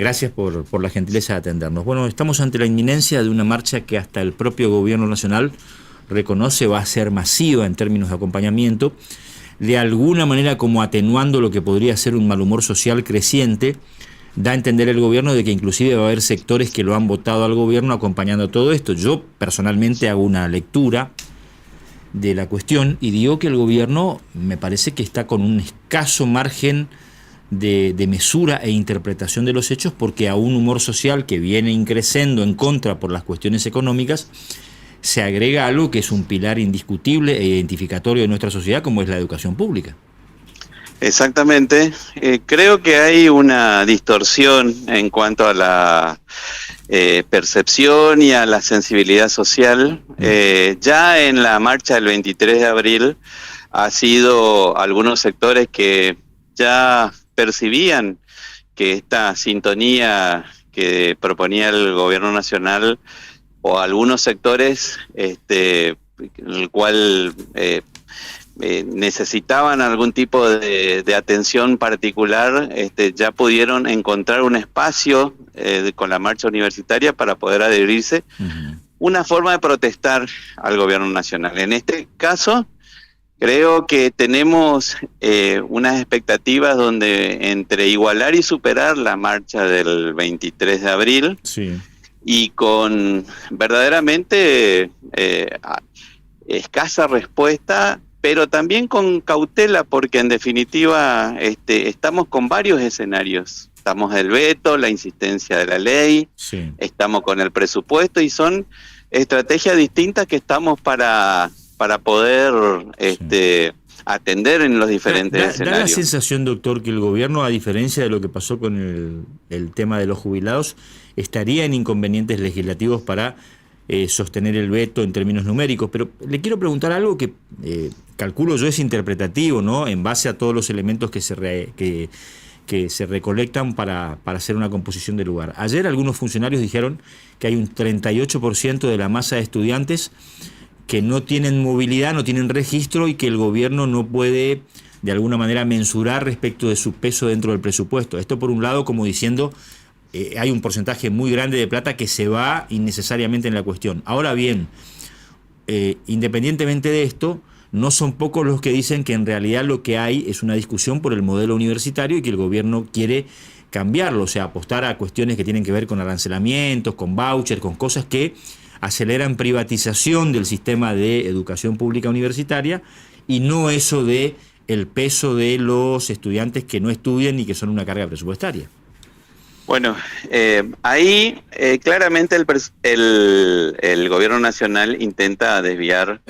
Gracias por la gentileza de atendernos. Bueno, estamos ante la inminencia de una marcha que hasta el propio gobierno nacional reconoce va a ser masiva en términos de acompañamiento, de alguna manera como atenuando lo que podría ser un malhumor social creciente. Da a entender el gobierno de que inclusive va a haber sectores que lo han votado al gobierno acompañando todo esto. Yo personalmente hago una lectura de la cuestión y digo que el gobierno me parece que está con un escaso margen de mesura e interpretación de los hechos, porque a un humor social que viene increciendo en contra por las cuestiones económicas se agrega algo que es un pilar indiscutible e identificatorio de nuestra sociedad, como es la educación pública. Exactamente. Creo que hay una distorsión en cuanto a la percepción y a la sensibilidad social. Ya en la marcha del 23 de abril ha sido algunos sectores que ya percibían que esta sintonía que proponía el gobierno nacional o algunos sectores, el cual necesitaban algún tipo de atención particular, ya pudieron encontrar un espacio con la marcha universitaria para poder adherirse. Una forma de protestar al gobierno nacional. En este caso, creo que tenemos unas expectativas donde entre igualar y superar la marcha del 23 de abril, sí, y con verdaderamente escasa respuesta, pero también con cautela, porque en definitiva estamos con varios escenarios. Estamos el veto, la insistencia de la ley, sí. estamos con el presupuesto, y son estrategias distintas que estamos para poder atender en los diferentes escenarios. Da la sensación, doctor, que el gobierno, a diferencia de lo que pasó con el tema de los jubilados, estaría en inconvenientes legislativos para sostener el veto en términos numéricos, pero le quiero preguntar algo que calculo yo es interpretativo, ¿no? En base a todos los elementos que se recolectan para hacer una composición de lugar. Ayer algunos funcionarios dijeron que hay un 38% de la masa de estudiantes que no tienen movilidad, no tienen registro, y que el gobierno no puede de alguna manera mensurar respecto de su peso dentro del presupuesto. Esto por un lado como diciendo hay un porcentaje muy grande de plata que se va innecesariamente en la cuestión. Ahora bien, independientemente de esto, no son pocos los que dicen que en realidad lo que hay es una discusión por el modelo universitario y que el gobierno quiere cambiarlo, o sea, apostar a cuestiones que tienen que ver con arancelamientos, con vouchers, con cosas que aceleran privatización del sistema de educación pública universitaria, y no eso de el peso de los estudiantes que no estudian y que son una carga presupuestaria. Bueno, ahí claramente el gobierno nacional intenta desviar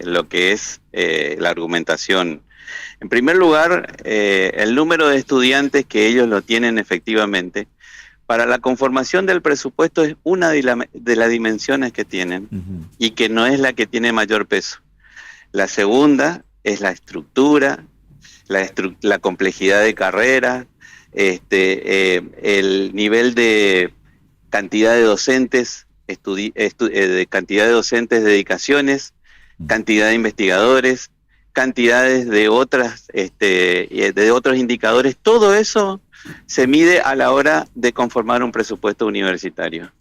lo que es la argumentación. En primer lugar, el número de estudiantes que ellos lo tienen efectivamente para la conformación del presupuesto es una de las dimensiones que tienen, y que no es la que tiene mayor peso. La segunda es la estructura, la complejidad de carrera, el nivel de cantidad de docentes, de cantidad de docentes, dedicaciones, cantidad de investigadores, cantidades de otros indicadores. Todo eso se mide a la hora de conformar un presupuesto universitario.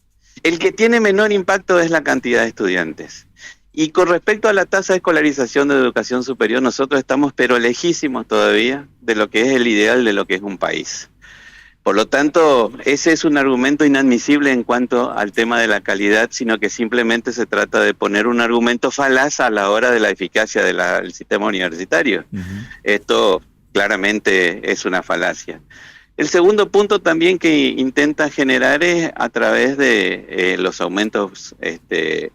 El que tiene menor impacto es la cantidad de estudiantes. Y con respecto a la tasa de escolarización de educación superior, nosotros estamos pero lejísimos todavía de lo que es el ideal de lo que es un país. Por lo tanto, ese es un argumento inadmisible en cuanto al tema de la calidad, sino que simplemente se trata de poner un argumento falaz a la hora de la eficacia del sistema universitario. Esto claramente es una falacia. El segundo punto también que intenta generar es a través de los aumentos de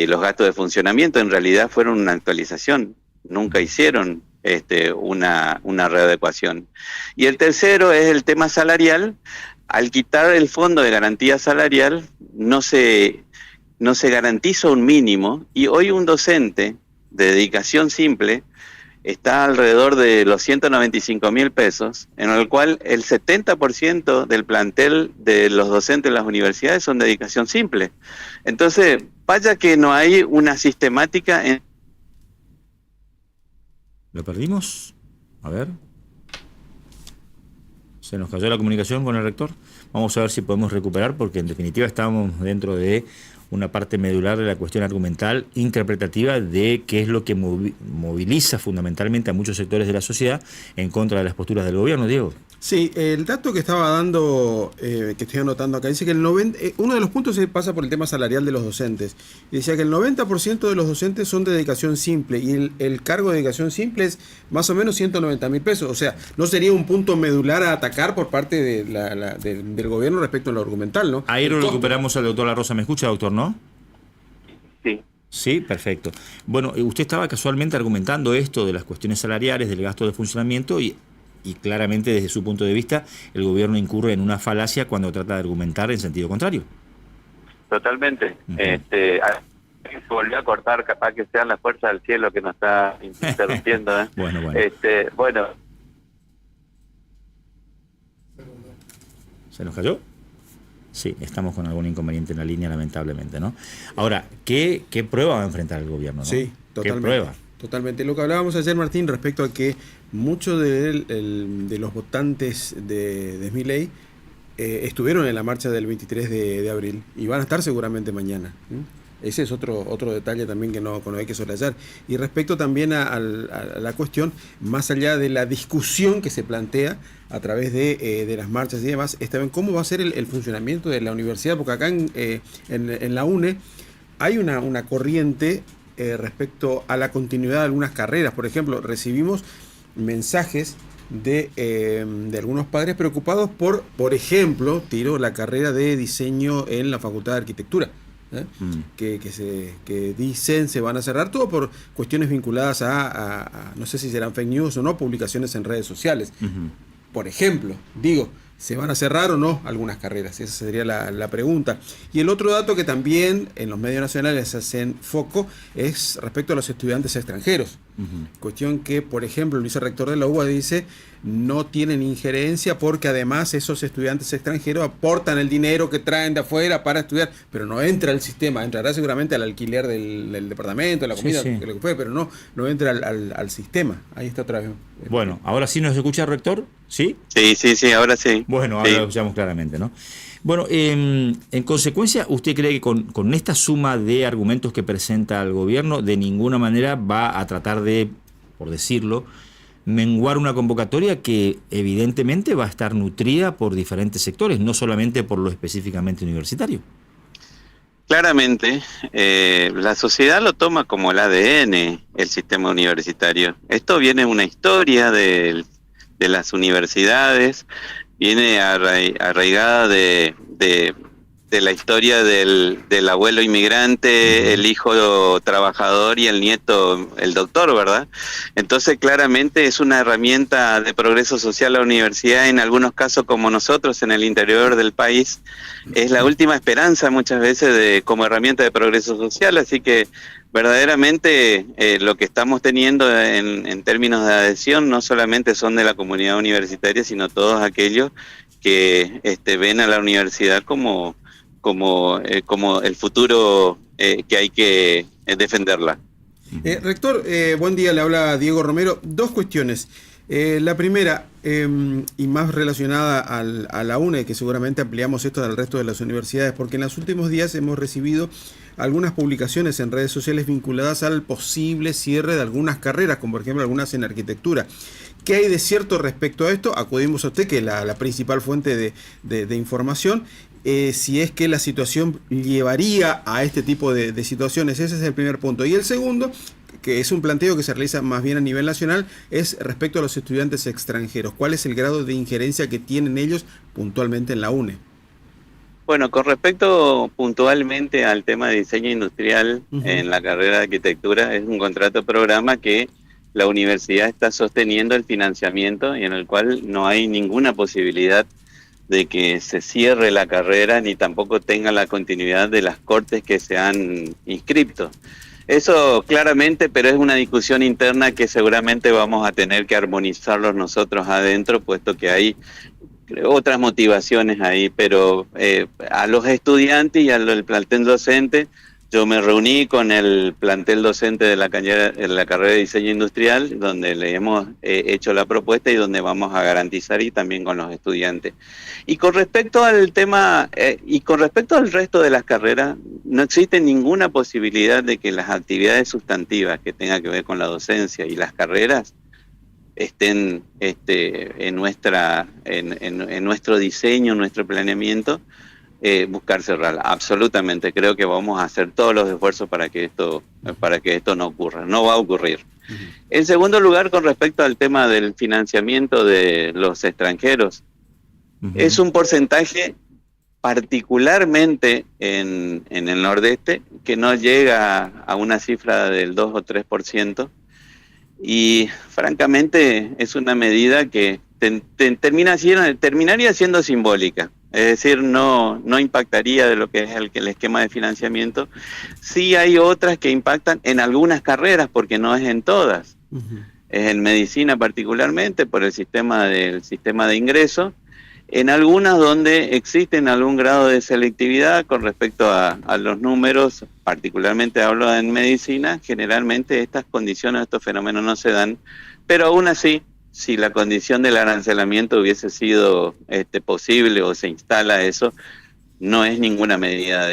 los gastos de funcionamiento. En realidad fueron una actualización, nunca hicieron una readecuación. Y el tercero es el tema salarial. Al quitar el fondo de garantía salarial no se garantiza un mínimo, y hoy un docente de dedicación simple está alrededor de los 195.000 pesos, en el cual el 70% del plantel de los docentes de las universidades son de dedicación simple. Entonces, vaya que no hay una sistemática en... ¿Lo perdimos? A ver. ¿Se nos cayó la comunicación con el rector? Vamos a ver si podemos recuperar, porque en definitiva estamos dentro de una parte medular de la cuestión argumental, interpretativa, de qué es lo que moviliza fundamentalmente a muchos sectores de la sociedad en contra de las posturas del gobierno, Diego. Sí, el dato que estaba dando, que estoy anotando acá, dice que uno de los puntos se pasa por el tema salarial de los docentes. Y decía que el 90% de los docentes son de dedicación simple, y el cargo de dedicación simple es más o menos 190.000 pesos. O sea, no sería un punto medular a atacar por parte del gobierno respecto a lo argumental, ¿no? Ahí lo recuperamos al doctor La Rosa. ¿Me escucha, doctor, no? Sí. Sí, perfecto. Bueno, usted estaba casualmente argumentando esto de las cuestiones salariales, del gasto de funcionamiento, y claramente desde su punto de vista el gobierno incurre en una falacia cuando trata de argumentar en sentido contrario. Totalmente. Se volvió a cortar, capaz que sean las fuerzas del cielo que nos está interrumpiendo. Bueno. Bueno. ¿Se nos cayó? Sí, estamos con algún inconveniente en la línea, lamentablemente, ¿no? Ahora, ¿qué prueba va a enfrentar el gobierno, no? Sí, totalmente. ¿Qué prueba? Totalmente. Lo que hablábamos ayer, Martín, respecto a que muchos de los votantes de Milei estuvieron en la marcha del 23 de abril y van a estar seguramente mañana. Ese es otro detalle también que no hay que soslayar. Y respecto también a la cuestión, más allá de la discusión que se plantea a través de las marchas y demás, está bien cómo va a ser el funcionamiento de la universidad, porque acá en la UNE hay una corriente respecto a la continuidad de algunas carreras. Por ejemplo, recibimos mensajes de algunos padres preocupados por ejemplo, la carrera de diseño en la Facultad de Arquitectura, que dicen se van a cerrar, todo por cuestiones vinculadas a no sé si serán fake news o no, publicaciones en redes sociales. Por ejemplo, ¿se van a cerrar o no algunas carreras? Esa sería la pregunta. Y el otro dato que también en los medios nacionales hacen foco es respecto a los estudiantes extranjeros. Cuestión que, por ejemplo, el vicerrector de la UBA dice no tienen injerencia porque además esos estudiantes extranjeros aportan el dinero que traen de afuera para estudiar, pero no entra al sistema, entrará seguramente al alquiler del departamento, de la comida, sí. lo que fue, pero no entra al sistema. Ahí está otra vez. Bueno, ¿ahora sí nos escucha, rector? ¿Sí? Sí, ahora sí. Bueno, ahora lo escuchamos claramente, ¿no? Bueno, en consecuencia, ¿usted cree que con esta suma de argumentos que presenta el gobierno, de ninguna manera va a tratar de, por decirlo, menguar una convocatoria que evidentemente va a estar nutrida por diferentes sectores, no solamente por lo específicamente universitario? Claramente, la sociedad lo toma como el ADN, el sistema universitario. Esto viene de una historia de las universidades, viene arraigada de la historia del abuelo inmigrante, el hijo trabajador y el nieto, el doctor, ¿verdad? Entonces, claramente es una herramienta de progreso social la universidad, en algunos casos como nosotros en el interior del país, es la última esperanza muchas veces como herramienta de progreso social, así que verdaderamente lo que estamos teniendo en términos de adhesión no solamente son de la comunidad universitaria, sino todos aquellos que ven a la universidad como el futuro que hay que defenderla. Rector, buen día, le habla Diego Romero. Dos cuestiones. La primera, y más relacionada a la UNE, que seguramente ampliamos esto al resto de las universidades, porque en los últimos días hemos recibido algunas publicaciones en redes sociales vinculadas al posible cierre de algunas carreras, como por ejemplo algunas en arquitectura. ¿Qué hay de cierto respecto a esto? Acudimos a usted, que es la principal fuente de información. Si es que la situación llevaría a este tipo de situaciones. Ese es el primer punto. Y el segundo, que es un planteo que se realiza más bien a nivel nacional, es respecto a los estudiantes extranjeros. ¿Cuál es el grado de injerencia que tienen ellos puntualmente en la UNE? Bueno, con respecto puntualmente al tema de diseño industrial en la carrera de arquitectura, es un contrato programa que la universidad está sosteniendo el financiamiento y en el cual no hay ninguna posibilidad de que se cierre la carrera ni tampoco tenga la continuidad de las cortes que se han inscrito. Eso claramente, pero es una discusión interna que seguramente vamos a tener que armonizarlos nosotros adentro, puesto que hay otras motivaciones ahí, pero a los estudiantes y al plantel docente Yo me reuní con el plantel docente de la carrera de diseño industrial, donde le hemos hecho la propuesta y donde vamos a garantizar, y también con los estudiantes. Y con respecto al tema, y con respecto al resto de las carreras, no existe ninguna posibilidad de que las actividades sustantivas que tengan que ver con la docencia y las carreras estén en nuestro diseño, en nuestro planeamiento. Buscar cerrarla, absolutamente. Creo que vamos a hacer todos los esfuerzos para que esto no ocurra. No va a ocurrir. En segundo lugar, con respecto al tema del financiamiento de los extranjeros, es un porcentaje, particularmente en el Nordeste, que no llega a una cifra del 2 o 3%, y francamente es una medida que terminaría siendo simbólica. Es decir, no impactaría de lo que es el esquema de financiamiento. Sí hay otras que impactan en algunas carreras, porque no es en todas. Es en medicina particularmente, por el sistema de ingreso. En algunas donde existen algún grado de selectividad con respecto a los números, particularmente hablo en medicina, generalmente estas condiciones, estos fenómenos no se dan, pero aún así, si la condición del arancelamiento hubiese sido posible o se instala eso, no es ninguna medida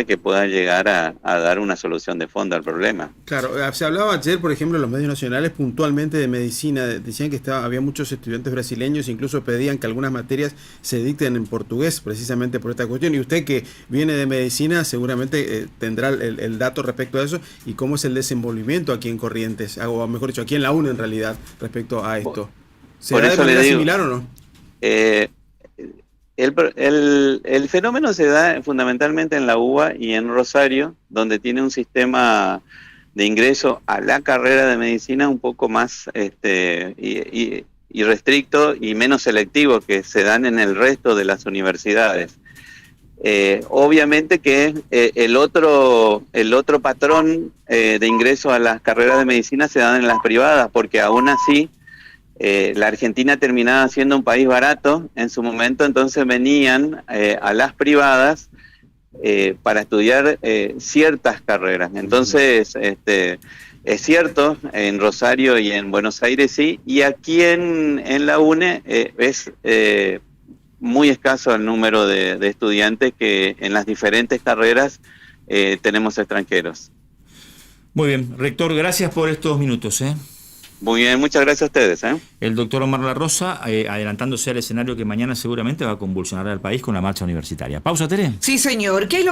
que pueda llegar a dar una solución de fondo al problema. Claro, se hablaba ayer, por ejemplo, en los medios nacionales puntualmente de medicina. Decían que había muchos estudiantes brasileños, incluso pedían que algunas materias se dicten en portugués, precisamente por esta cuestión. Y usted, que viene de medicina, seguramente tendrá el dato respecto a eso y cómo es el desenvolvimiento aquí en Corrientes, o mejor dicho, aquí en la UNE en realidad, respecto a esto. ¿Será de manera similar o no? El fenómeno se da fundamentalmente en la UBA y en Rosario, donde tiene un sistema de ingreso a la carrera de medicina un poco más irrestricto y menos selectivo que se dan en el resto de las universidades. Obviamente que el otro patrón de ingreso a las carreras de medicina se dan en las privadas, porque aún así la Argentina terminaba siendo un país barato en su momento, entonces venían a las privadas para estudiar ciertas carreras. Entonces, es cierto, en Rosario y en Buenos Aires sí, y aquí en la UNE es muy escaso el número de estudiantes que en las diferentes carreras tenemos extranjeros. Muy bien, rector, gracias por estos minutos. Muy bien, muchas gracias a ustedes. El doctor Omar La Rosa, adelantándose al escenario que mañana seguramente va a convulsionar al país con la marcha universitaria. Pausa, Tere. Sí, señor. ¿Qué es lo